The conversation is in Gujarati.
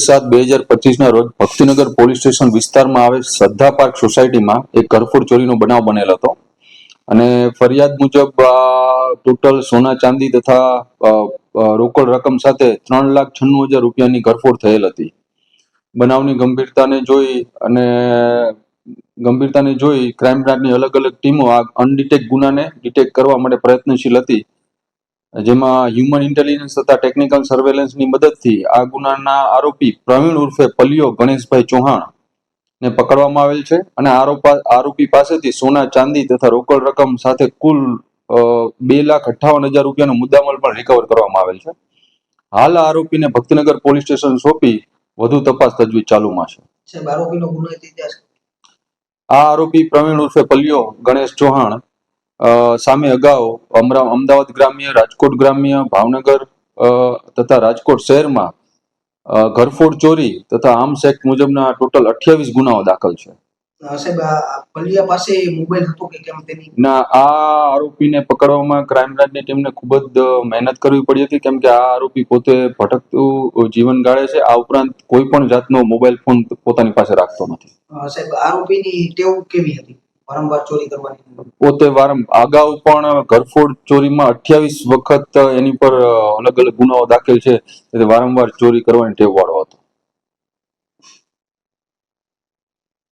7/2025 ના રોજ ભક્તિનગર પોલીસ સ્ટેશન વિસ્તારમાં આવેલ શ્રદ્ધા પાર્ક સોસાયટીમાં એક ઘરફોડ ચોરીનો બનાવ બનેલ હતો અને ફરિયાદ મુજબ ટોટલ સોના ચાંદી તથા રોકડ રકમ સાથે 3,96,000 રૂપિયાની ઘરફોડ થયેલ હતી. બનાવની ગંભીરતાને જોઈ ક્રાઇમ બ્રાન્ચની અલગ અલગ ટીમો આ અનડિટેક્ટ ગુનાને ડિટેક્ટ કરવા માટે પ્રયત્નશીલ હતી, જેમાં હ્યુમન ઇન્ટેલિજન્સ તથા ટેકનિકલ સર્વેલન્સની મદદથી આ ગુનાના આરોપી પ્રવીણ ઉર્ફે પલિયો ગણેશભાઈ ચૌહાણ ને પકડવામાં આવેલ છે અને આરોપી પાસેથી સોના ચાંદી તથા રોકડ રકમ સાથે કુલ 2,58,000 રૂપિયાનો મુદ્દામાલ પણ રિકવર કરવામાં આવેલ છે. હાલ આરોપીને ભક્તિનગર પોલીસ સ્ટેશન સોંપી વધુ તપાસ તજવીજ ચાલુમાં છે. આ આરોપી પ્રવીણ ઉર્ફે પલિયો ગણેશ ચૌહાણ સામે અગાઉ અમદાવાદ ગ્રામ્ય, રાજકોટ ગ્રામ્ય, ભાવનગર તથા રાજકોટ શહેરમાં ઘરફોડ ચોરી તથા આર્મ્સ એક્ટ મુજબના ટોટલ 28 ગુનાઓ દાખલ છે. ના, આ આરોપીને પકડવામાં ક્રાઇમ બ્રાન્ચની ટીમને ખૂબ જ મહેનત કરવી પડી હતી, કેમ કે આ આરોપી પોતે ભટકતું જીવન ગાળે છે. આ ઉપરાંત કોઈ પણ જાતનો મોબાઈલ ફોન પોતાની પાસે રાખતો નથી. સાહેબ, આરોપીની ટેવ કેવી હતી? વારંવાર ચોરી કરવાની? પોતે અગાઉ પણ ઘરફોડ ચોરીમાં 28 વખત એની પર અલગ અલગ ગુનાઓ દાખલ છે, વારંવાર ચોરી કરવાની ટેવ વાળો હતો.